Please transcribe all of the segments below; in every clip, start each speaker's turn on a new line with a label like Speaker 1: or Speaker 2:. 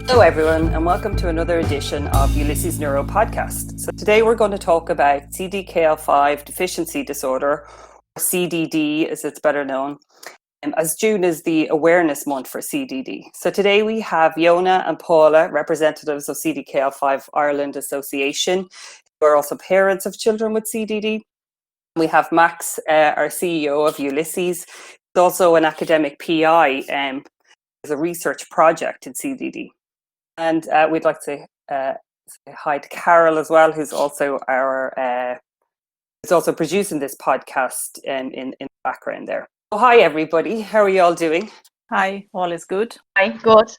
Speaker 1: Hello everyone, and welcome to another edition of Ulysses Neuro Podcast. So today we're going to talk about CDKL5 Deficiency Disorder, or CDD as it's better known, as June is the awareness month for CDD. So today we have Jonna and Paula, representatives of CDKL5 Ireland Association, who are also parents of children with CDD. We have Max, our CEO of Ulysses, who's also an academic PI as a research project in CDD. And we'd like to say hi to Carol as well, who's also who's also producing this podcast in the background there. So hi everybody, how are you all doing?
Speaker 2: Hi, all is good.
Speaker 3: Hi, good.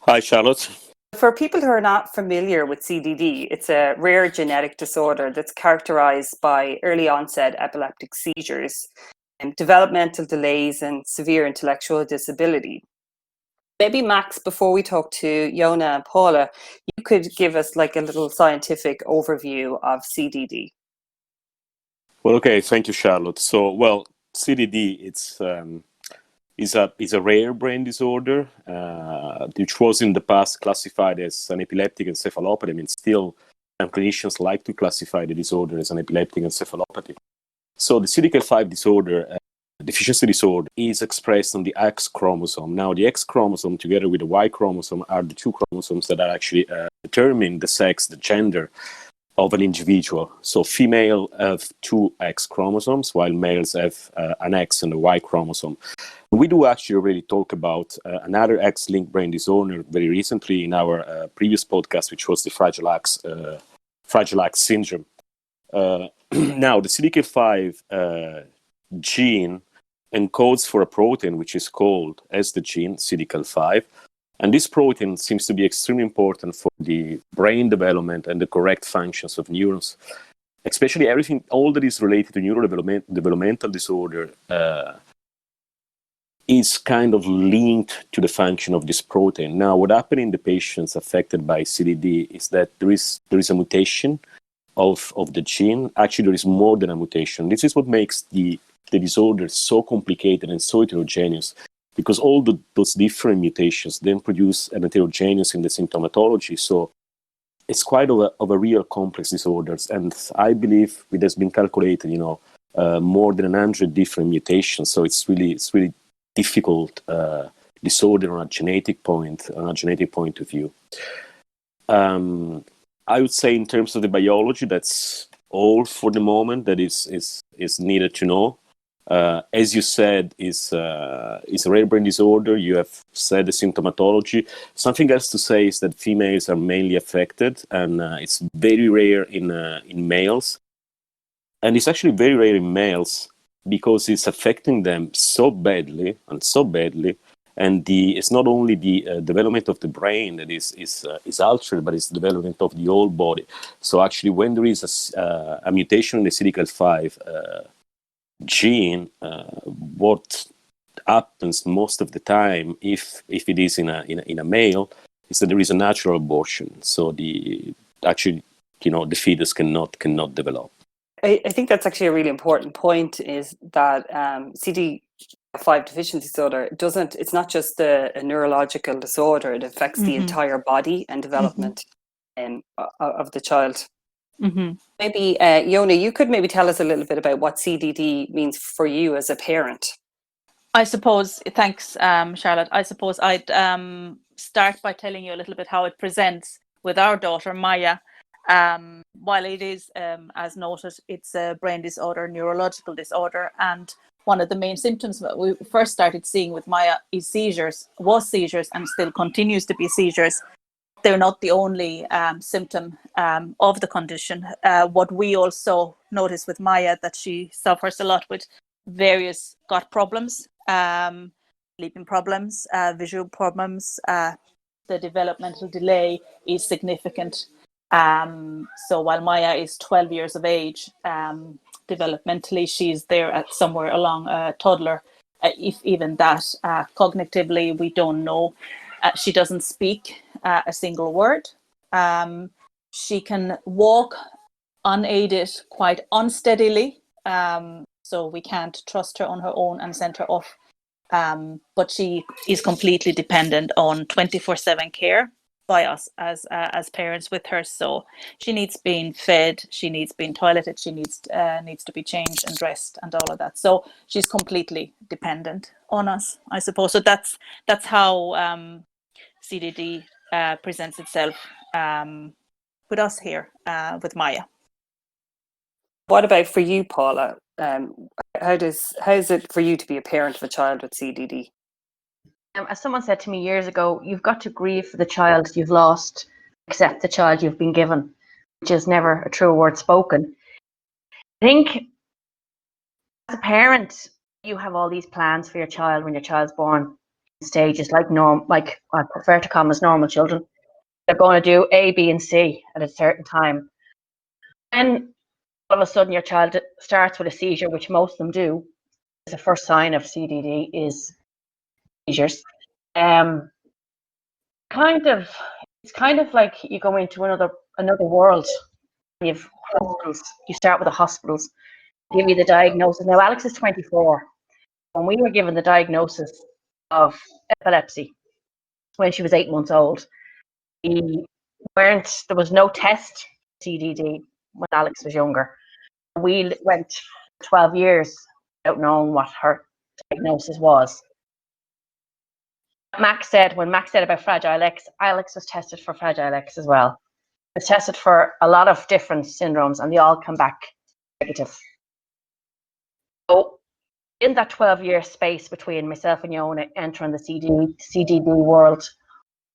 Speaker 4: Hi, Charlotte.
Speaker 1: For people who are not familiar with CDD, it's a rare genetic disorder that's characterized by early onset epileptic seizures and developmental delays and severe intellectual disability. Maybe Max, before we talk to Jonna and Paula, you could give us like a little scientific overview of CDD.
Speaker 4: Well, okay, thank you, Charlotte. So, CDD is a rare brain disorder, which was in the past classified as an epileptic encephalopathy. I mean, still, clinicians like to classify the disorder as an epileptic encephalopathy. So, the CDKL5 disorder. Deficiency disorder is expressed on the X chromosome. Now, the X chromosome together with the Y chromosome are the two chromosomes that are actually determine the sex, the gender of an individual. So female have two X chromosomes, while males have an X and a Y chromosome. We do actually already talk about another X-linked brain disorder very recently in our previous podcast, which was the Fragile X syndrome. Now, the CDKL5 gene encodes for a protein which is called as the gene CDKL5, and this protein seems to be extremely important for the brain development and the correct functions of neurons, especially all that is related to neurodevelopmental disorder is kind of linked to the function of this protein. Now, what happened in the patients affected by CDD is that there is a mutation of the gene. Actually, there is more than a mutation. This is what makes the disorder is so complicated and so heterogeneous, because all those different mutations then produce an heterogeneous in the symptomatology. So it's quite of a real complex disorder. And I believe it has been calculated, more than 100 different mutations. So it's really difficult disorder on a genetic point of view. I would say in terms of the biology, that's all for the moment that is needed to know. As you said, is a rare brain disorder. You have said the symptomatology. Something else to say is that females are mainly affected, and it's very rare in males. And it's actually very rare in males because it's affecting them so badly, and it's not only the development of the brain that is altered, but it's the development of the whole body. So actually, when there is a mutation in the CDKL5 gene, what happens most of the time, if it is in a male, is that there is a natural abortion. So the fetus cannot develop.
Speaker 1: I think that's actually a really important point, is that CDKL5 deficiency disorder it's not just a neurological disorder, it affects the entire body and development of the child.
Speaker 2: Mm-hmm.
Speaker 1: Maybe, Jonna, you could maybe tell us a little bit about what CDD means for you as a parent.
Speaker 2: I suppose, thanks, Charlotte. I suppose I'd start by telling you a little bit how it presents with our daughter, Maya. While it is, as noted, it's a brain disorder, neurological disorder, and one of the main symptoms that we first started seeing with Maya was seizures, and still continues to be seizures. They're not the only symptom of the condition. What we also notice with Maya, that she suffers a lot with various gut problems, sleeping problems, visual problems. The developmental delay is significant. So while Maya is 12 years of age, developmentally she's there at somewhere along a toddler, if even that. Cognitively, we don't know. She doesn't speak a single word. She can walk unaided quite unsteadily, so we can't trust her on her own and send her off. But she is completely dependent on 24/7 care by us as parents with her. So she needs being fed, she needs being toileted, she needs to be changed and dressed and all of that. So she's completely dependent on us, I suppose. So that's how CDD presents itself with us here, with Maya.
Speaker 1: What about for you, Paula? How is it for you to be a parent of a child with CDD?
Speaker 3: As someone said to me years ago, you've got to grieve for the child you've lost, accept the child you've been given, which is never a true word spoken. I think as a parent, you have all these plans for your child when your child's born in stages like I prefer to call them as normal children. They're going to do A, B, and C at a certain time. And all of a sudden your child starts with a seizure, which most of them do. The first sign of CDD is seizures. It's kind of like you go into another world. You've hospitals. You start with the hospitals, give you the diagnosis. Now Alex is 24. When we were given the diagnosis of epilepsy when she was 8 months old, there was no test CDD when Alex was younger. We went 12 years without knowing what her diagnosis was. When Max said about Fragile X, Alex was tested for Fragile X as well. It was tested for a lot of different syndromes and they all come back negative. So in that 12-year space between myself and Jonna entering the CDD world,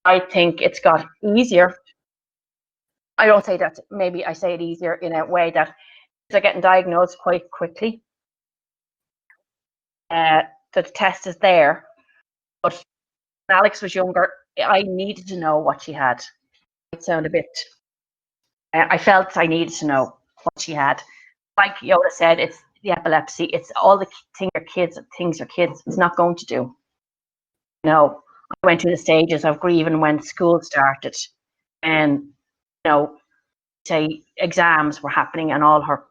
Speaker 3: I think it's got easier. I don't say that, maybe I say it easier in a way that they're getting diagnosed quite quickly. The test is there, but when Alex was younger, I needed to know what she had. It sounded a bit. I felt I needed to know what she had. Like Yoda said, it's the epilepsy. It's all the things your kids is not going to do. I went through the stages of grieving when school started, and say exams were happening, and all her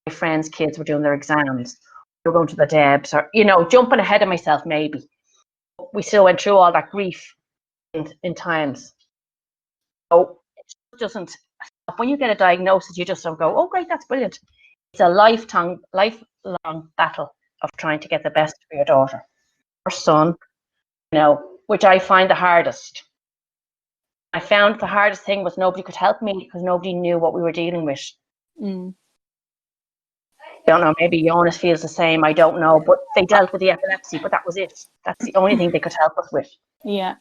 Speaker 3: friends' kids were doing their exams. They were going to the Debs, or jumping ahead of myself maybe. We still went through all that grief in times. So it doesn't stop. When you get a diagnosis, you just don't go, oh great, that's brilliant. It's a lifelong battle of trying to get the best for your daughter or son, which I find the hardest. I found the hardest thing was nobody could help me because nobody knew what we were dealing with. I don't know, maybe Jonas feels the same, I don't know, but they dealt with the epilepsy, but that was it. That's the only thing they could help us with.
Speaker 2: Yeah.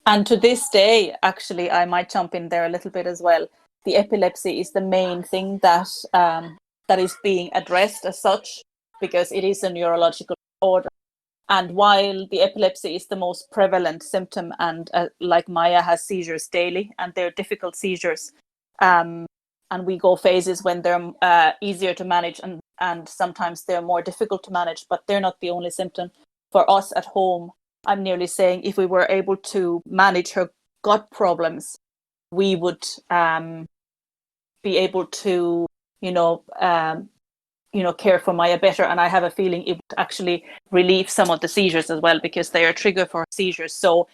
Speaker 2: And to this day, actually, I might jump in there a little bit as well. The epilepsy is the main thing that is being addressed as such, because it is a neurological disorder. And while the epilepsy is the most prevalent symptom, and like Maya has seizures daily, and they're difficult seizures, and we go phases when they're easier to manage, and sometimes they're more difficult to manage, but they're not the only symptom. For us at home, I'm nearly saying if we were able to manage her gut problems, we would be able to, care for Maya better. And I have a feeling it would actually relieve some of the seizures as well, because they are a trigger for seizures. So,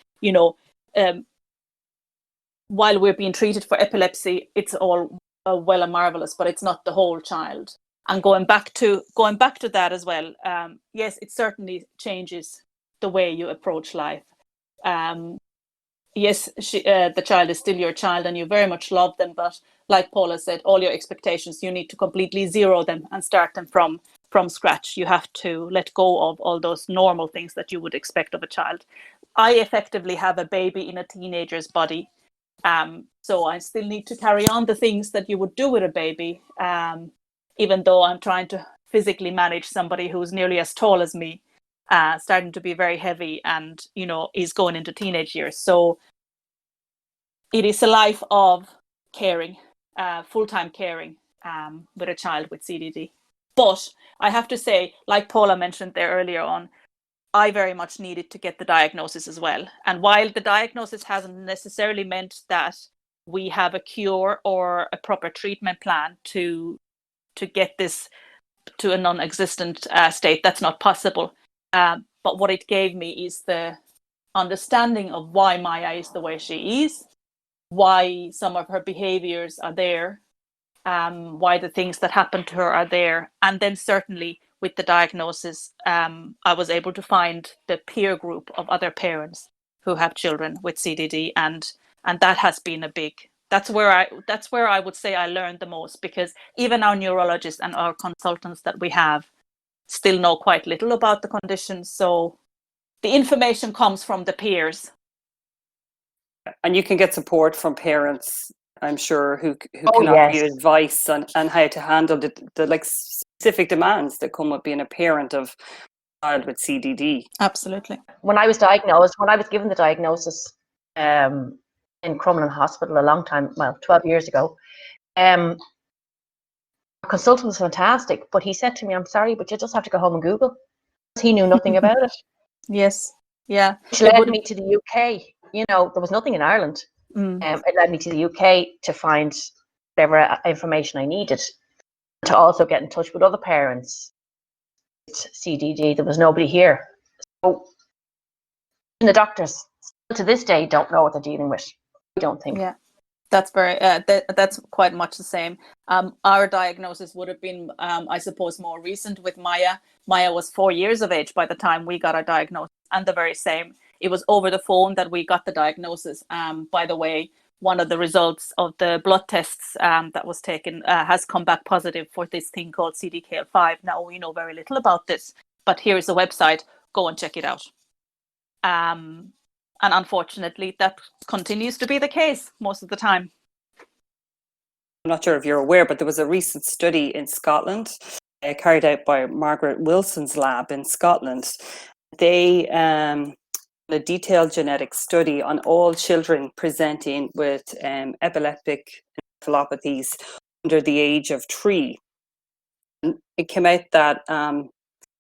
Speaker 2: while we're being treated for epilepsy, it's all well and marvelous, but it's not the whole child. And going back to that as well, yes, it certainly changes the way you approach life. Yes, the child is still your child and you very much love them, but like Paula said, all your expectations, you need to completely zero them and start them from scratch. You have to let go of all those normal things that you would expect of a child. I effectively have a baby in a teenager's body. So I still need to carry on the things that you would do with a baby, even though I'm trying to physically manage somebody who's nearly as tall as me, starting to be very heavy and, is going into teenage years. So it is a life of caring, full-time caring with a child with CDD. But I have to say, like Paula mentioned there earlier on, I very much needed to get the diagnosis as well. And while the diagnosis hasn't necessarily meant that we have a cure or a proper treatment plan to get this to a non-existent state, that's not possible. But what it gave me is the understanding of why Maya is the way she is, why some of her behaviors are there, why the things that happened to her are there. And then certainly with the diagnosis, I was able to find the peer group of other parents who have children with CDD, and that has been a big, that's where I would say I learned the most, because even our neurologists and our consultants that we have still know quite little about the condition. So the information comes from the peers.
Speaker 1: And you can get support from parents, I'm sure, who
Speaker 3: Oh,
Speaker 1: can offer you
Speaker 3: yes.
Speaker 1: advice on how to handle the like specific demands that come with being a parent of a child with CDD.
Speaker 2: Absolutely.
Speaker 3: When I was given the diagnosis in Crumlin Hospital a long time, 12 years ago, our consultant was fantastic, but he said to me, "I'm sorry, but you just have to go home and Google." He knew nothing about it.
Speaker 2: Yes. Yeah.
Speaker 3: Which led me to the UK. You know, there was nothing in Ireland. It led me to the UK to find whatever information I needed, to also get in touch with other parents with CDD. There was nobody here. So the doctors, to this day, don't know what they're dealing with. I don't think.
Speaker 2: Yeah. That's very. That's quite much the same. Our diagnosis would have been, I suppose, more recent with Maya. Maya was 4 years of age by the time we got our diagnosis, and the very same. It was over the phone that we got the diagnosis. By the way, one of the results of the blood tests that was taken has come back positive for this thing called CDKL5. Now, we know very little about this, but here is the website. Go and check it out. And unfortunately, that continues to be the case most of the time.
Speaker 1: I'm not sure if you're aware, but there was a recent study in Scotland carried out by Margaret Wilson's lab in Scotland. They a detailed genetic study on all children presenting with epileptic encephalopathies under the age of 3. And it came out that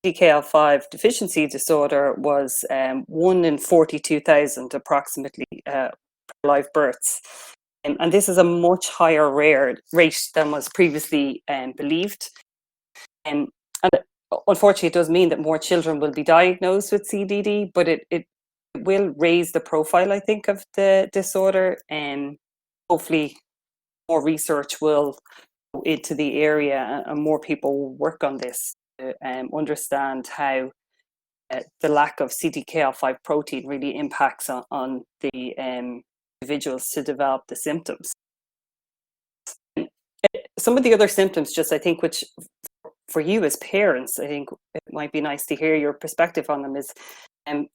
Speaker 1: CDKL5 deficiency disorder was 1 in 42,000 approximately live births. And this is a much higher rate than was previously believed. And unfortunately, it does mean that more children will be diagnosed with CDD, but it will raise the profile, I think, of the disorder, and hopefully more research will go into the area and more people will work on this to understand how the lack of CDKL5 protein really impacts on the individuals to develop the symptoms. Some of the other symptoms, just I think, which for you as parents, I think it might be nice to hear your perspective on them, is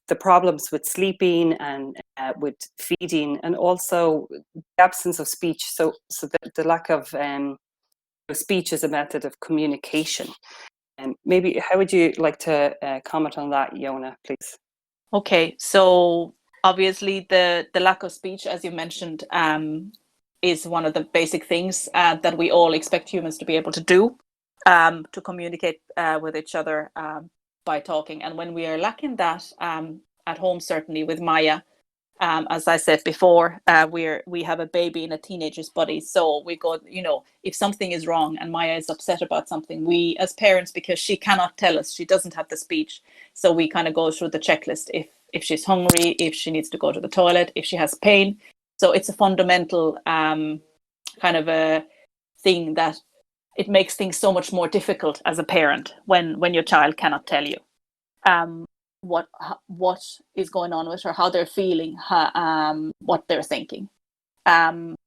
Speaker 1: the problems with sleeping and with feeding, and also the absence of speech. So the lack of speech as a method of communication. And maybe how would you like to comment on that, Jonna, please?
Speaker 2: Okay, so obviously the lack of speech, as you mentioned, is one of the basic things that we all expect humans to be able to do, to communicate with each other by talking. And when we are lacking that at home, certainly with Maya, as I said before, we have a baby in a teenager's body. So we go, if something is wrong and Maya is upset about something, we as parents, because she cannot tell us, she doesn't have the speech. So we kind of go through the checklist. If she's hungry, if she needs to go to the toilet, if she has pain. So it's a fundamental kind of a thing that it makes things so much more difficult as a parent when your child cannot tell you what is going on with her, how they're feeling, what they're thinking. Down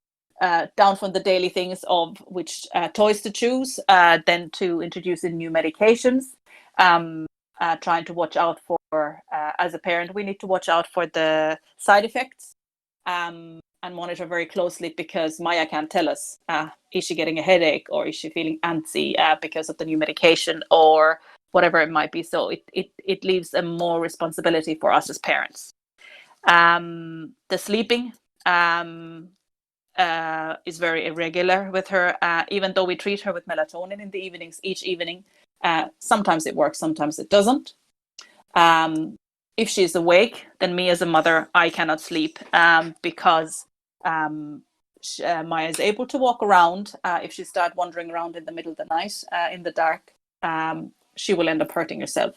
Speaker 2: from the daily things of which toys to choose, then to introducing new medications, trying to watch out for, as a parent, we need to watch out for the side effects and monitor very closely, because Maya can't tell us, is she getting a headache, or is she feeling antsy because of the new medication, or whatever it might be. So it leaves a more responsibility for us as parents. The sleeping is very irregular with her, even though we treat her with melatonin in the evenings, each evening. Sometimes it works, sometimes it doesn't. If she's awake, then me as a mother, I cannot sleep because Maya is able to walk around. If she starts wandering around in the middle of the night in the dark, she will end up hurting herself.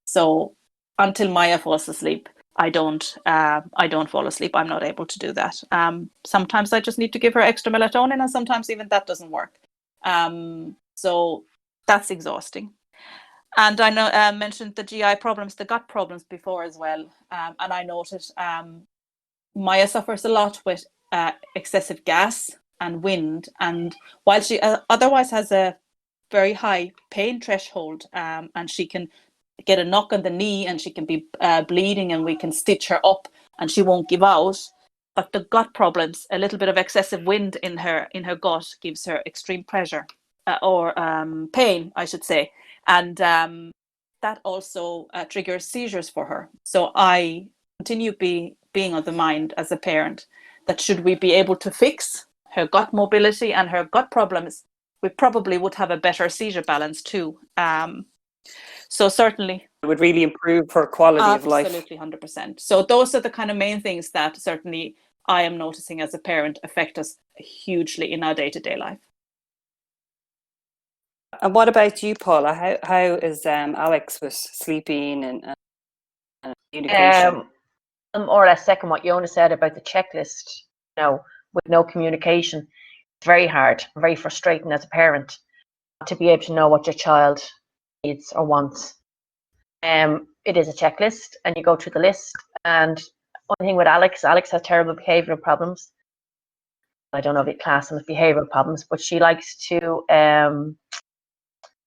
Speaker 2: So until Maya falls asleep, I don't fall asleep. I'm not able to do that. Sometimes I just need to give her extra melatonin, and sometimes even that doesn't work. So that's exhausting. And I know mentioned the GI problems, the gut problems before as well. And I noted Maya suffers a lot with excessive gas and wind. And while she otherwise has a very high pain threshold, and she can get a knock on the knee and she can be bleeding and we can stitch her up and she won't give out. But the gut problems, a little bit of excessive wind in her gut gives her extreme pressure or pain, I should say. And that also triggers seizures for her. So I continue being on the mind as a parent that should we be able to fix her gut mobility and her gut problems, we probably would have a better seizure balance too. So certainly
Speaker 1: It would really improve her quality of life.
Speaker 2: Absolutely, 100%. So those are the kind of main things that certainly I am noticing as a parent affect us hugely in our day-to-day life.
Speaker 1: And what about you, Paula? How is Alex with sleeping and communication?
Speaker 3: More or less second what Jonna said about the checklist, with no communication. It's very hard, very frustrating as a parent to be able to know what your child needs or wants. It is a checklist and you go through the list, and one thing with Alex has terrible behavioural problems. I don't know if you class them as behavioural problems, but she likes to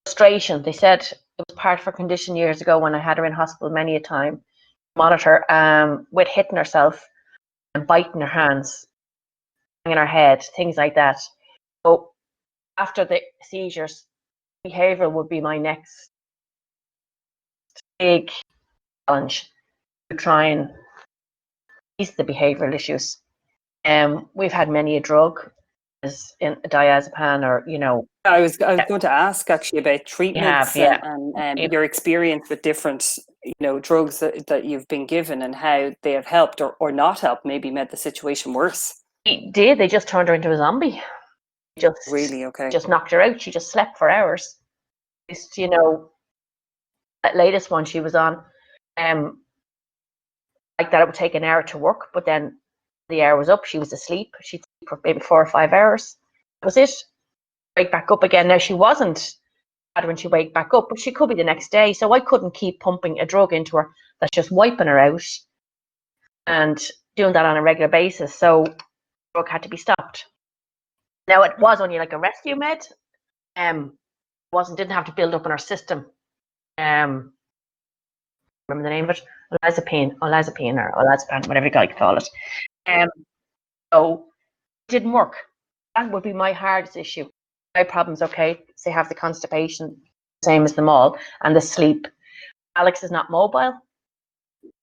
Speaker 3: frustration. They said it was part of her condition years ago when I had her in hospital many a time, monitor with hitting herself and biting her hands, banging her head, things like that. So after the seizures, behavioural would be my next big challenge to try and ease the behavioural issues. We've had many a drug, as in diazepam, or
Speaker 1: I was going to ask actually about treatments and your experience with different drugs that you've been given and how they have helped or not helped, maybe made the situation worse.
Speaker 3: They just turned her into a zombie.
Speaker 1: Really? Okay.
Speaker 3: Just knocked her out. She just slept for hours. Just, that latest one she was on, like that it would take an hour to work, but then the hour was up, she was asleep. She'd sleep for maybe 4 or 5 hours. That was it. Wake back up again. Now she wasn't bad when she wake back up, but she could be the next day. So I couldn't keep pumping a drug into her that's just wiping her out and doing that on a regular basis. So the drug had to be stopped. Now it was only like a rescue med. Didn't have to build up in her system. Remember the name of it? Olazapine, or olazapam, whatever you like to call it. So it didn't work. That would be my hardest issue. My problem's okay. They have the constipation, same as them all, and the sleep. Alex is not mobile.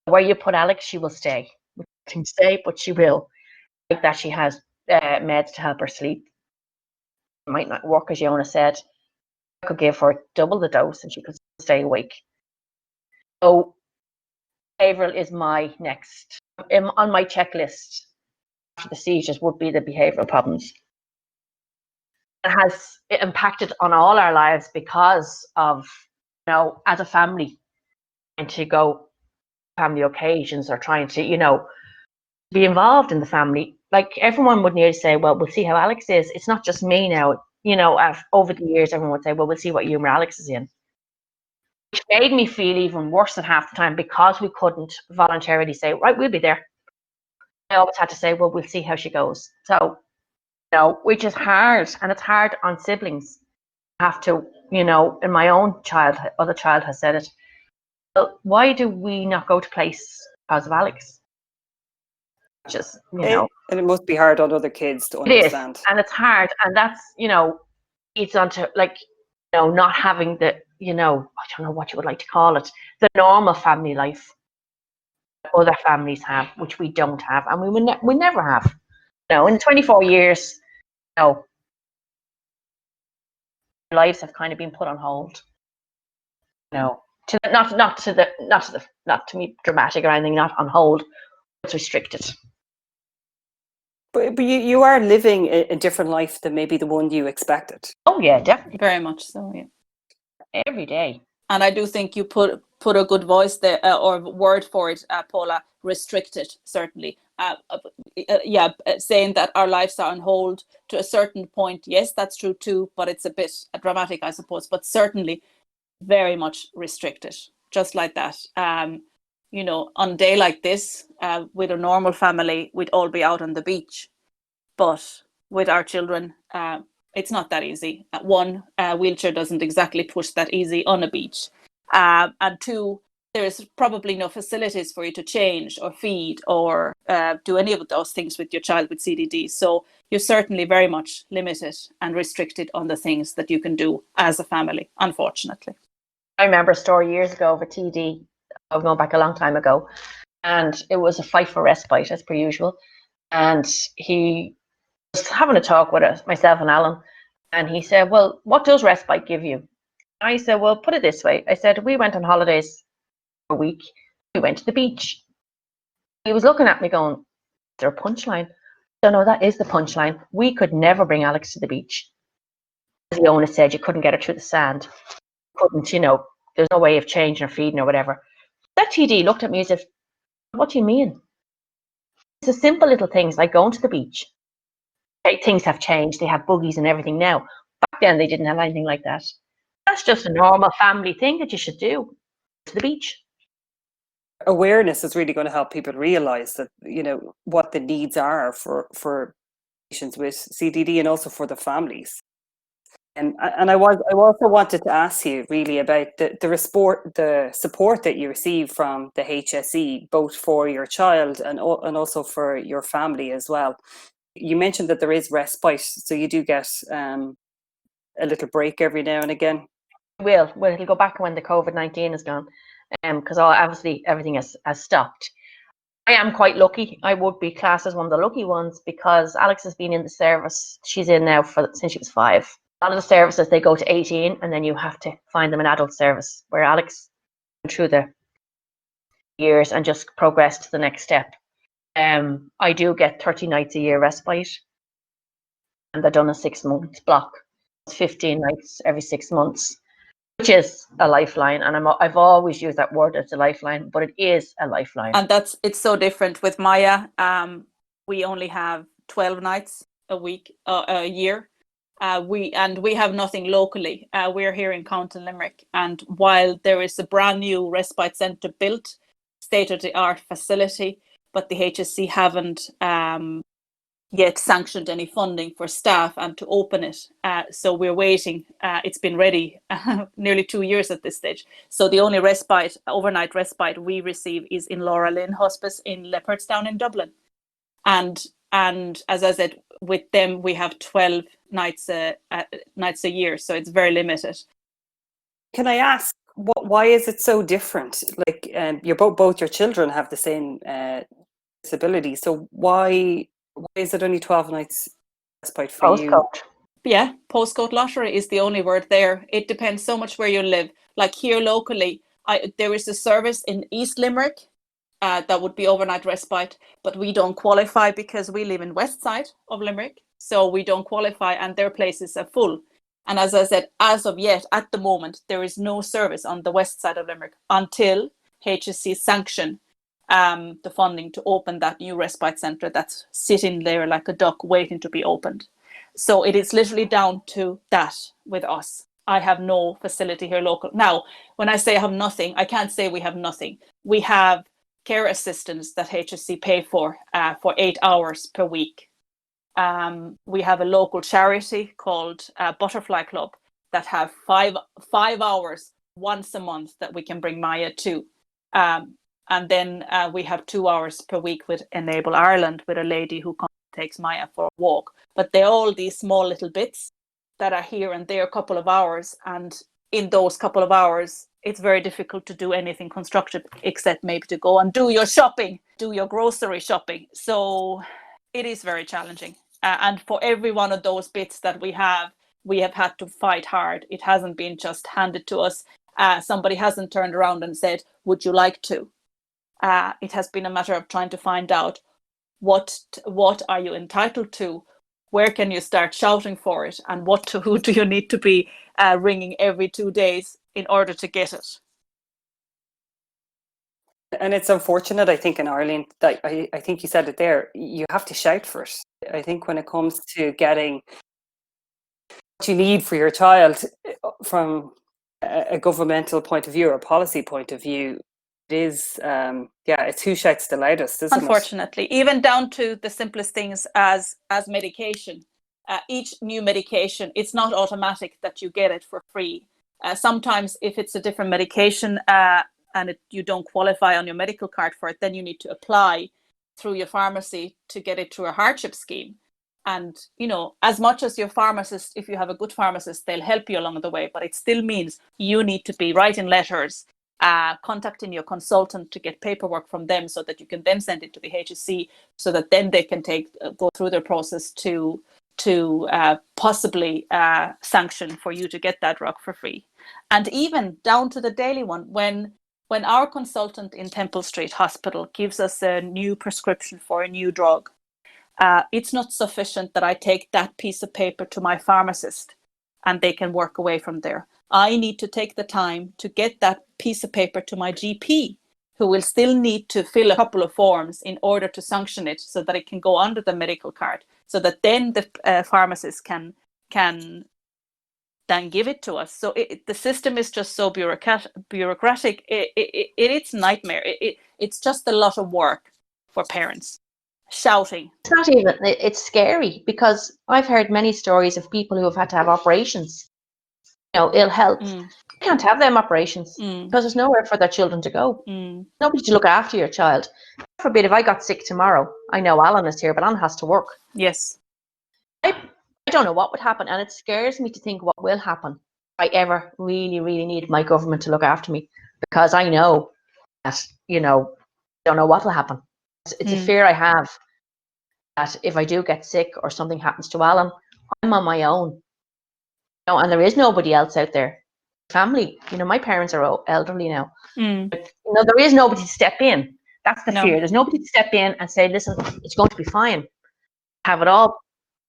Speaker 3: Where you put Alex, she will stay. She can stay, but she will. Like that, she has meds to help her sleep. It might not work, as Jonna said. I could give her double the dose and she could stay awake. So behavioural is my next. On my checklist after the seizures would be the behavioural problems. It has impacted on all our lives because of, as a family, trying to go family occasions or trying to, be involved in the family. Like everyone would nearly say, well, we'll see how Alex is. It's not just me now. Over the years, everyone would say, well, we'll see what humor Alex is in. Which made me feel even worse at half the time because we couldn't voluntarily say, right, we'll be there. I always had to say, well, we'll see how she goes. So, which is hard, and it's hard on siblings. I have to, in my own other child has said it. Well, why do we not go to place because of Alex? Just,
Speaker 1: and it must be hard on other kids to understand.
Speaker 3: It is, and it's hard, and that's, it's onto not having the, I don't know what you would like to call it, the normal family life that other families have, which we don't have, and we never have. In 24 years, lives have kind of been put on hold. Not to be dramatic or anything, not on hold. It's restricted.
Speaker 1: But you are living a different life than maybe the one you expected.
Speaker 3: Oh yeah, definitely.
Speaker 2: Very much so, yeah.
Speaker 3: Every day.
Speaker 2: And I do think you put a good voice there, or word for it, Paula. Restricted, certainly. Saying that our lives are on hold to a certain point. Yes, that's true too, but it's a bit dramatic, I suppose. But certainly, very much restricted, just like that. You know, on a day like this, with a normal family, we'd all be out on the beach. But with our children, it's not that easy. One, wheelchair doesn't exactly push that easy on a beach. And two, there's probably no facilities for you to change or feed or do any of those things with your child with CDD. So you're certainly very much limited and restricted on the things that you can do as a family, unfortunately.
Speaker 3: I remember a story years ago of a TD, I'm going back a long time ago, and it was a fight for respite, as per usual. And he was having a talk with us, myself and Alan, and he said, well, what does respite give you? I said, well, put it this way. I said, we went on holidays for a week. We went to the beach. He was looking at me going, is there a punchline? No, that is the punchline. We could never bring Alex to the beach. As the owner said, you couldn't get her through the sand. Couldn't, you know, there's no way of changing or feeding or whatever. That TD looked at me and said, what do you mean? It's the simple little things like going to the beach. Things have changed. They have buggies and everything now. Back then, they didn't have anything like that. That's just a normal family thing that you should do. To the beach.
Speaker 1: Awareness is really going to help people realize that, you know, what the needs are for patients with CDD and also for the families. And I also wanted to ask you really about the support that you receive from the HSE, both for your child and also for your family as well. You mentioned that there is respite, so you do get a little break every now and again.
Speaker 3: Well, it'll go back when the COVID-19 is gone, because obviously everything has stopped. I am quite lucky. I would be classed as one of the lucky ones because Alex has been in the service. She's in now since she was 5. A lot of the services, they go to 18 and then you have to find them an adult service, where Alex went through the years and just progressed to the next step. I do get 30 nights a year respite, and they're done a 6-month block. It's 15 nights every 6 months, which is a lifeline. And I've always used that word as a lifeline, but it is a lifeline.
Speaker 2: And it's so different with Maya. We only have 12 nights a year. We have nothing locally. We're here in County Limerick, and while there is a brand new respite centre built, state-of-the-art facility, but the HSC haven't yet sanctioned any funding for staff and to open it. So we're waiting. It's been ready nearly 2 years at this stage. So the only overnight respite we receive is in Laura Lynn Hospice in Leopardstown in Dublin. And as I said, with them, we have 12 nights a year. So it's very limited.
Speaker 1: Can I ask, why is it so different? Like, both your children have the same disability. So why is it only 12 nights respite for you?
Speaker 3: Postcode.
Speaker 2: Yeah, postcode lottery is the only word there. It depends so much where you live. Like here locally, there is a service in East Limerick that would be overnight respite, but we don't qualify because we live in west side of Limerick. So we don't qualify and their places are full. And as I said, as of yet, at the moment, there is no service on the west side of Limerick until HSC sanction the funding to open that new respite centre that's sitting there like a duck waiting to be opened. So it is literally down to that with us. I have no facility here local. Now, when I say I have nothing, I can't say we have nothing. We have care assistants that HSC pay for 8 hours per week. We have a local charity called Butterfly Club that have 5 hours once a month that we can bring Maya to. And then we have 2 hours per week with Enable Ireland with a lady who takes Maya for a walk. But they're all these small little bits that are here and there a couple of hours. And in those couple of hours, it's very difficult to do anything constructive except maybe to go and do your shopping, do your grocery shopping. So it is very challenging. And for every one of those bits that we have had to fight hard. It hasn't been just handed to us. Somebody hasn't turned around and said, would you like to? It has been a matter of trying to find out what are you entitled to, where can you start shouting for it, and who do you need to be ringing every 2 days in order to get it.
Speaker 1: And it's unfortunate, I think, in Ireland, that I think you said it there, you have to shout for it. I think when it comes to getting what you need for your child from a governmental point of view or a policy point of view, it is, it's who shouts the loudest, isn't it?
Speaker 2: Unfortunately, even down to the simplest things as medication. Each new medication, it's not automatic that you get it for free. Sometimes if it's a different medication and you don't qualify on your medical card for it, then you need to apply through your pharmacy to get it through a hardship scheme. And, you know, as much as your pharmacist, if you have a good pharmacist, they'll help you along the way, but it still means you need to be writing letters, contacting your consultant to get paperwork from them so that you can then send it to the HSC so that then they can go through their process to possibly sanction for you to get that drug for free. And even down to the daily one, when our consultant in Temple Street Hospital gives us a new prescription for a new drug, it's not sufficient that I take that piece of paper to my pharmacist and they can work away from there. I need to take the time to get that piece of paper to my GP, who will still need to fill a couple of forms in order to sanction it so that it can go under the medical card, so that then the pharmacist can then give it to us. So the system is just so bureaucratic. It's nightmare. It's just a lot of work for parents. Shouting.
Speaker 3: It's not even, it's scary, because I've heard many stories of people who have had to have operations, you know, ill health. You can't have them operations because there's nowhere for their children to go. Nobody to look after your child. God forbid, if I got sick tomorrow, I know Alan is here, but Alan has to work.
Speaker 2: Yes.
Speaker 3: I don't know what would happen, and it scares me to think what will happen if I ever really, really need my government to look after me, because I know that, you know, I don't know what will happen. It's a fear I have, that if I do get sick or something happens to Alan, I'm on my own. You know, and there is nobody else out there. Family, you know, my parents are elderly now. But, you know, there is nobody to step in. That's the fear. There's nobody to step in and say, listen, it's going to be fine. Have it all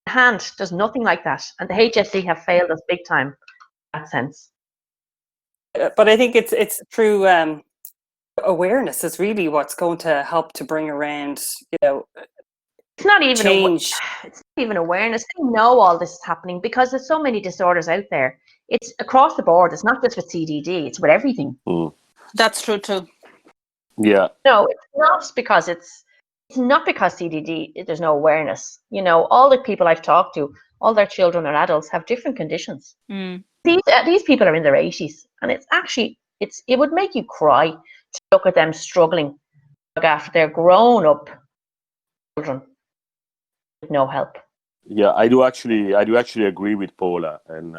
Speaker 3: in hand. There's nothing like that. And the HSE have failed us big time in that sense.
Speaker 1: But I think it's through awareness is really what's going to help to bring around, you know,
Speaker 3: it's not even
Speaker 1: change.
Speaker 3: It's not even awareness. They know all this is happening because there's so many disorders out there. It's across the board. It's not just with CDD. It's with everything.
Speaker 2: That's true too.
Speaker 4: Yeah.
Speaker 3: No, it's not because it's not because CDD, there's no awareness. You know, all the people I've talked to, all their children and adults have different conditions. These people are in their 80s, and it's actually, it would make you cry to look at them struggling after they're grown up children with no help.
Speaker 4: Yeah, I do actually agree with Paula, and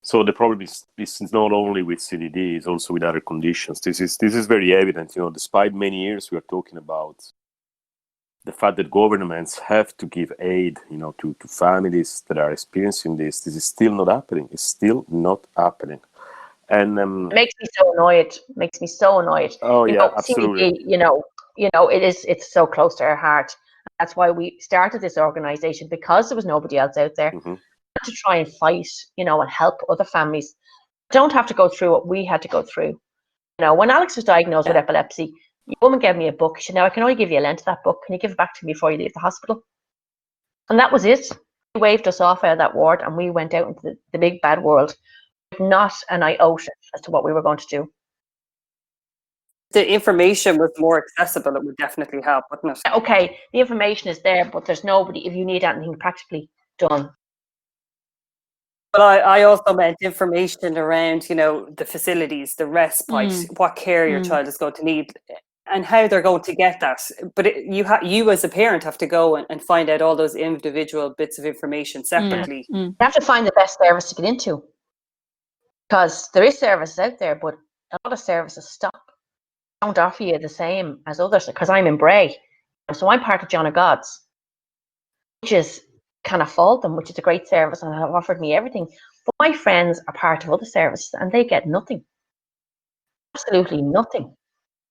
Speaker 4: so the problem is not only with CDD, it's also with other conditions. This is very evident. You know, despite many years we are talking about the fact that governments have to give aid, you know, to families that are experiencing this. This is still not happening. It's still not happening, and
Speaker 3: it makes me so annoyed. Makes me so annoyed.
Speaker 4: Oh,
Speaker 3: you
Speaker 4: yeah,
Speaker 3: know,
Speaker 4: absolutely.
Speaker 3: CDD, you know, it's so close to our heart. That's why we started this organization, because there was nobody else out there to try and fight, you know, and help other families. Don't have to go through what we had to go through. You know, when Alex was diagnosed with epilepsy, the woman gave me a book. She said, "Now I can only give you a lent of that book. Can you give it back to me before you leave the hospital?" And that was it. She waved us off out of that ward, and we went out into the big bad world with not an iota as to what we were going to do.
Speaker 1: The information was more accessible, it would definitely help, wouldn't it?
Speaker 3: Okay, the information is there, but there's nobody, if you need anything practically done.
Speaker 1: But I also meant information around, you know, the facilities, the respite, what care your child is going to need, and how they're going to get that. But you as a parent have to go and find out all those individual bits of information separately.
Speaker 3: You have to find the best service to get into, because there is services out there, but a lot of services don't offer you the same as others. Because I'm in Bray, so I'm part of John of God's, which is kind of Faltham, which is a great service and have offered me everything. But my friends are part of other services and they get nothing, absolutely nothing.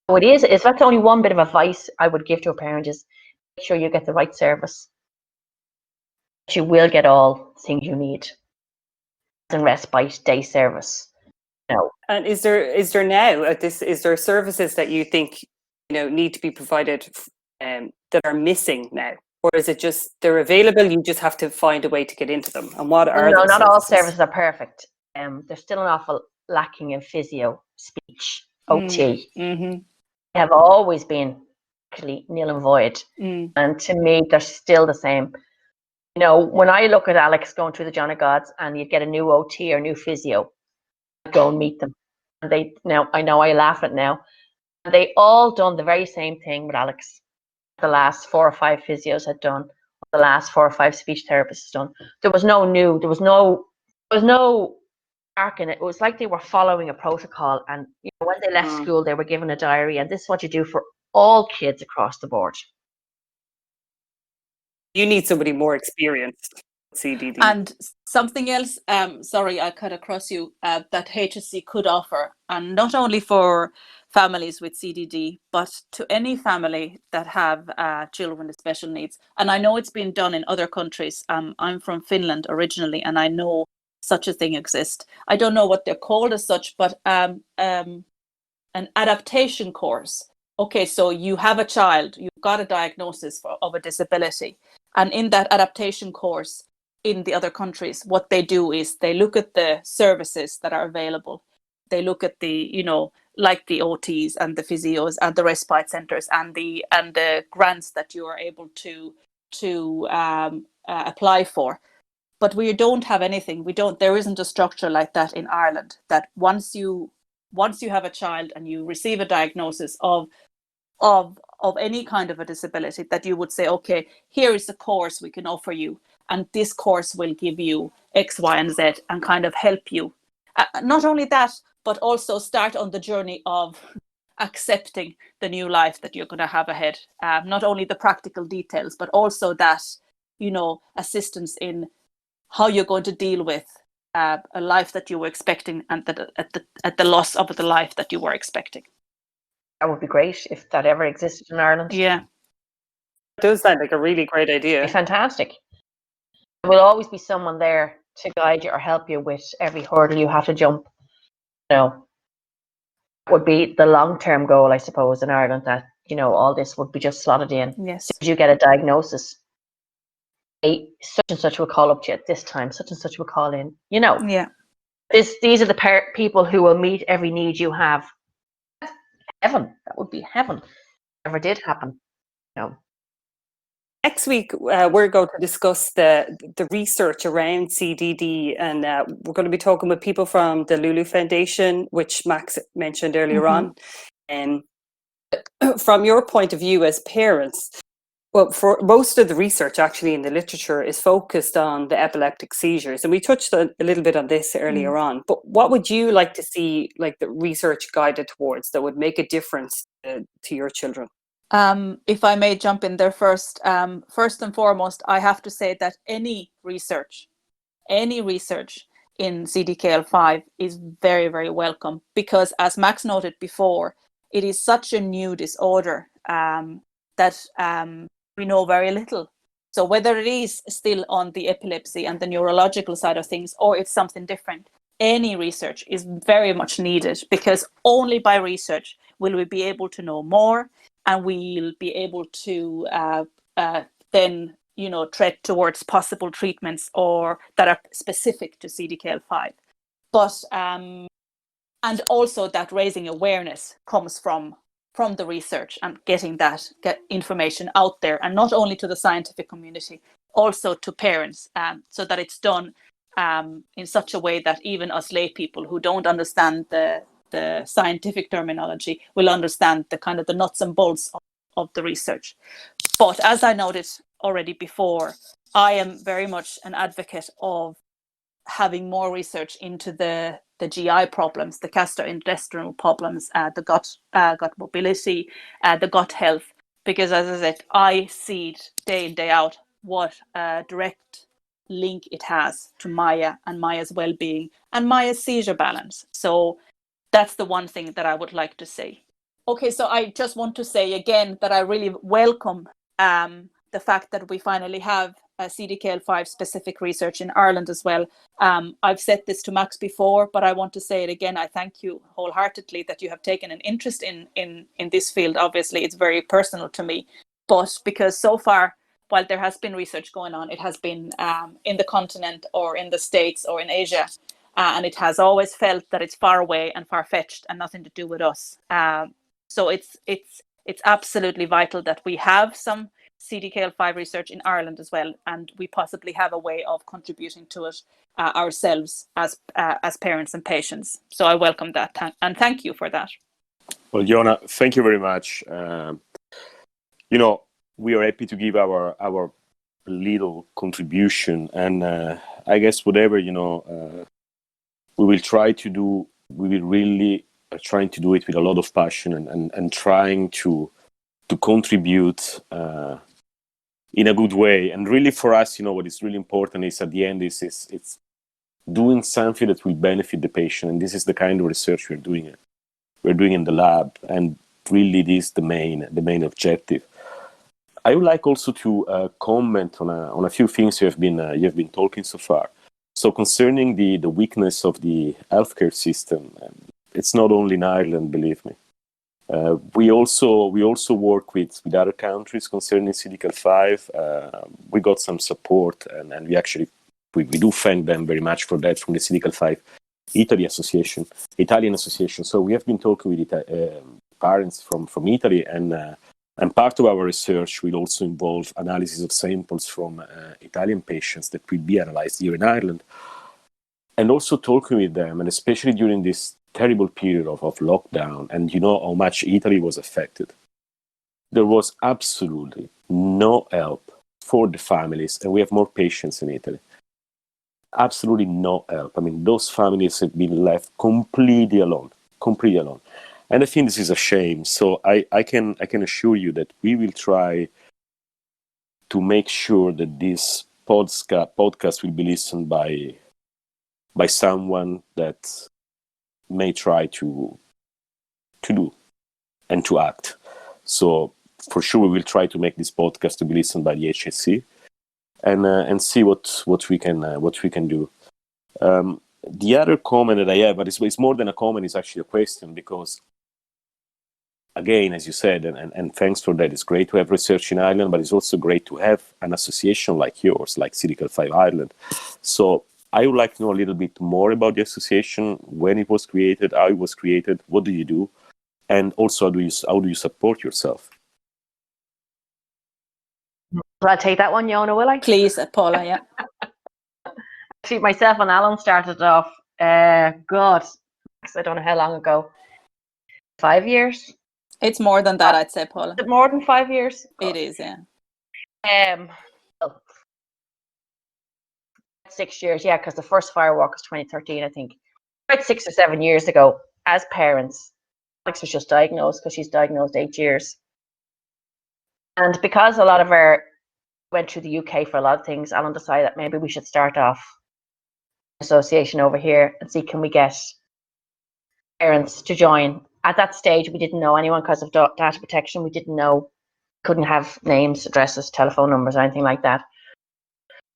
Speaker 3: So that's only one bit of advice I would give to a parent, is make sure you get the right service. You will get all things you need, and respite, day service, No.
Speaker 1: And is there now is there services that you think need to be provided that are missing now, or is it just they're available? You just have to find a way to get into them. And what are
Speaker 3: No,
Speaker 1: those
Speaker 3: not all
Speaker 1: services?
Speaker 3: services are perfect. There's still an awful lacking in physio, speech, OT.
Speaker 2: Mm-hmm.
Speaker 3: They have always been actually nil and void. And to me, they're still the same. When I look at Alex going through the John of Gods and you'd get a new OT or new physio, I'd go and meet them. And I know I laugh at it now. And they all done the very same thing with Alex. The last 4 or 5 physios had done, the last 4 or 5 speech therapists done. There was no arc in it. It was like they were following a protocol. And when they left school, they were given a diary, and this is what you do for all kids across the board.
Speaker 1: You need somebody more experienced with CDD.
Speaker 2: And something else, sorry, I cut across you, that HSC could offer, and not only for families with CDD, but to any family that have children with special needs. And I know it's been done in other countries. I'm from Finland originally, and I know such a thing exists. I don't know what they're called as such, but an adaptation course. Okay, so you have a child, you've got a diagnosis of a disability. And in that adaptation course in the other countries, what they do is they look at the services that are available. They look at the, like the OTs and the physios and the respite centers and the grants that you are able to apply for. But we don't have anything. There isn't a structure like that in Ireland, that once you have a child and you receive a diagnosis of any kind of a disability, that you would say, okay, here is a course we can offer you, and this course will give you X, Y, and Z and kind of help you. Not only that, but also start on the journey of accepting the new life that you're going to have ahead. Not only the practical details, but also that, assistance in how you're going to deal with a life that you were expecting, and at the loss of the life that you were expecting.
Speaker 3: That would be great if that ever existed in Ireland.
Speaker 2: Yeah.
Speaker 1: It does sound like a really great idea.
Speaker 3: Fantastic. There will always be someone there to guide you or help you with every hurdle you have to jump. Would be the long-term goal, I suppose, in Ireland, that all this would be just slotted in.
Speaker 2: Yes.
Speaker 3: As you get a diagnosis, such and such will call up to you at this time, such and such will call in.
Speaker 2: Yeah.
Speaker 3: These are the people who will meet every need you have. Heaven. That would be heaven. If it ever did happen.
Speaker 1: Next week, we're going to discuss the research around CDD, and we're going to be talking with people from the Lulu Foundation, which Max mentioned earlier on. And from your point of view as parents, well, for most of the research actually in the literature is focused on the epileptic seizures, and we touched a little bit on this earlier on. But what would you like to see, like, the research guided towards that would make a difference to your children?
Speaker 2: If I may jump in there first, first and foremost, I have to say that any research in CDKL5 is very, very welcome, because, as Max noted before, it is such a new disorder that we know very little. So whether it is still on the epilepsy and the neurological side of things, or it's something different, any research is very much needed, because only by research will we be able to know more, and we'll be able to then tread towards possible treatments or that are specific to CDKL5. But and also that raising awareness comes from the research and get information out there, and not only to the scientific community, also to parents, so that it's done in such a way that even us lay people who don't understand the scientific terminology will understand the kind of the nuts and bolts of the research. But as I noted already before, I am very much an advocate of having more research into the GI problems, the gastrointestinal problems, the gut mobility, the gut health, because, as I said, I see it day in, day out what a direct link it has to Maya and Maya's well-being and Maya's seizure balance. So that's the one thing that I would like to say. Okay, so I just want to say again that I really welcome the fact that we finally have CDKL5 specific research in Ireland as well. I've said this to Max before, but I want to say it again. I thank you wholeheartedly that you have taken an interest in this field. Obviously, it's very personal to me, but because so far, while there has been research going on, it has been in the continent or in the States or in Asia, and it has always felt that it's far away and far-fetched and nothing to do with us. So it's absolutely vital that we have some CDKL5 research in Ireland as well, and we possibly have a way of contributing to it ourselves as parents and patients. So I welcome that, and thank you for that.
Speaker 4: Well, Jonna, thank you very much. We are happy to give our little contribution, and I guess whatever we will try to do, we will really trying to do it with a lot of passion and trying to contribute in a good way. And really for us, what is really important is at the end is it's doing something that will benefit the patient. And this is the kind of research we're doing in the lab. And really this is the main objective. I would like also to comment on a few things you have been talking so far. So concerning the weakness of the healthcare system, it's not only in Ireland, believe me. We also work with other countries concerning CDKL5. We got some support, and we do thank them very much for that from the CDKL5 Italian Association. So we have been talking with parents from Italy, and part of our research will also involve analysis of samples from Italian patients that will be analyzed here in Ireland, and also talking with them, and especially during this terrible period of lockdown, and how much Italy was affected. There was absolutely no help for the families, and we have more patients in Italy. Absolutely no help. I mean, those families have been left completely alone. And I think this is a shame. So I can assure you that we will try to make sure that this podcast will be listened by someone that may try to do and to act. So for sure we will try to make this podcast to be listened by the HSC and see what we can do. The other comment that I have, but it's more than a comment, it's actually a question, because again, as you said, and thanks for that, it's great to have research in Ireland, but it's also great to have an association like yours, like CDKL5 Ireland. So I would like to know a little bit more about the association, when it was created, how it was created, what do you do, and also how do you support yourself?
Speaker 3: Will I take that one, Jonna, will I?
Speaker 2: Please, Paula, yeah.
Speaker 3: Actually, myself and Alan started off, God, I don't know how long ago, 5 years?
Speaker 2: It's more than that, I'd say, Paula.
Speaker 3: Is it more than 5 years?
Speaker 2: It is, yeah.
Speaker 3: Well, 6 years, yeah, because the first firework was 2013, I think. About 6 or 7 years ago, as parents, Alex was just diagnosed, because she's diagnosed 8 years. And because a lot of her went through the UK for a lot of things, Alan decided that maybe we should start off an association over here and see, can we get parents to join. At that stage, we didn't know anyone because of data protection. We didn't know, couldn't have names, addresses, telephone numbers, or anything like that.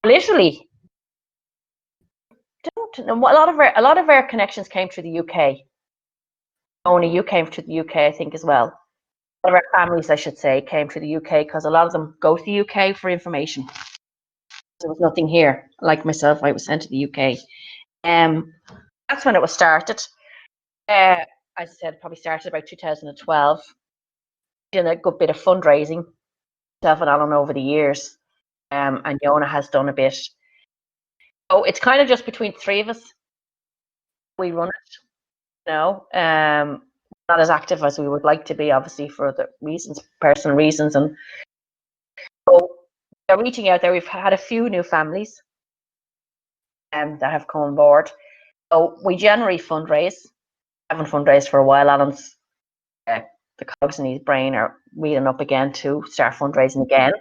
Speaker 3: Literally, don't know. A lot of our connections came through the UK. Only you came to the UK, I think, as well. A lot of our families, I should say, came to the UK because a lot of them go to the UK for information. There was nothing here. Like myself, I was sent to the UK. That's when it was started. As I said, probably started about 2012. Did a good bit of fundraising, myself and Alan, over the years, and Jonna has done a bit. So it's kind of just between the three of us. We run it, not as active as we would like to be, obviously, for the reasons, personal reasons, and so they're reaching out there. We've had a few new families that have come on board. So we generally fundraise. Haven't fundraised for a while. Alan's the cogs in his brain are wheeling up again to start fundraising again.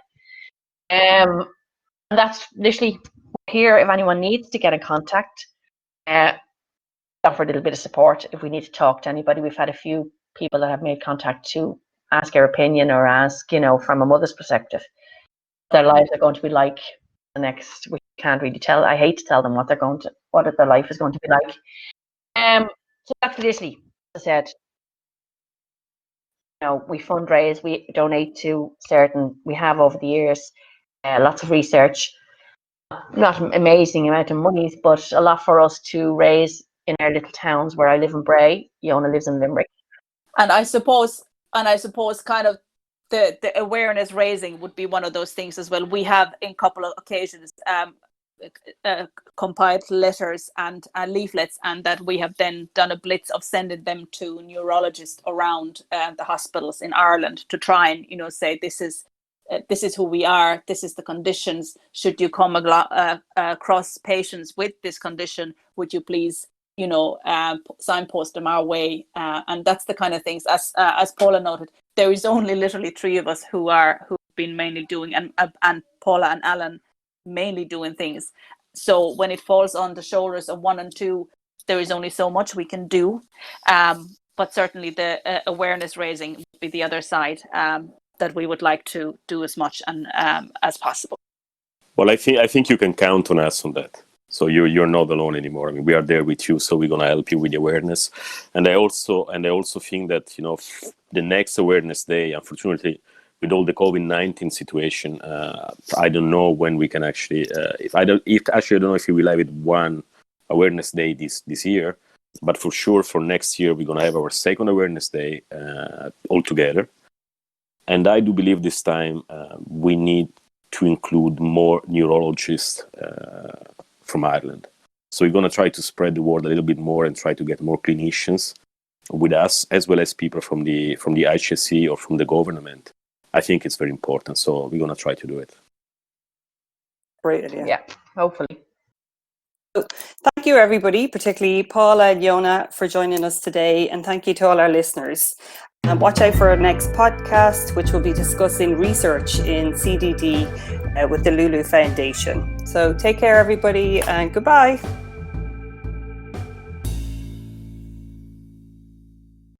Speaker 3: And that's literally here. If anyone needs to get in contact, offer a little bit of support. If we need to talk to anybody, we've had a few people that have made contact to ask their opinion or ask, from a mother's perspective, what their lives are going to be like we can't really tell. I hate to tell them what their life is going to be like. So that's Italy. As I said, we fundraise, we donate to we have over the years, lots of research, not an amazing amount of money, but a lot for us to raise in our little towns. Where I live in Bray, Jonna lives in Limerick.
Speaker 2: And I suppose kind of the awareness raising would be one of those things as well. We have in a couple of occasions compiled letters and leaflets, and that we have then done a blitz of sending them to neurologists around the hospitals in Ireland to try and say this is who we are, this is the conditions. Should you come across patients with this condition, would you please signpost them our way? And that's the kind of things, as Paula noted, there is only literally 3 of us who've been mainly doing, and Paula and Alan mainly doing things. So when it falls on the shoulders of 1 and 2, there is only so much we can do. But certainly the awareness raising would be the other side, that we would like to do as much and as possible.
Speaker 4: Well, I think you can count on us on that. So you're not alone anymore. I mean, we are there with you, so we're gonna help you with the awareness. And I also think that the next awareness day, unfortunately, with all the COVID-19 situation, I don't know when we can actually. I don't know if we will have it one awareness day this year, but for sure for next year we're gonna have our second awareness day all together. And I do believe this time we need to include more neurologists from Ireland. So we're going to try to spread the word a little bit more and try to get more clinicians with us, as well as people from the HSE or from the government. I think it's very important. So we're going to try to do it.
Speaker 1: Great idea.
Speaker 3: Yeah, hopefully.
Speaker 1: So, thank you, everybody, particularly Paula and Jonna, for joining us today. And thank you to all our listeners. And watch out for our next podcast, which will be discussing research in CDD with the Lulu Foundation. So take care, everybody, and goodbye.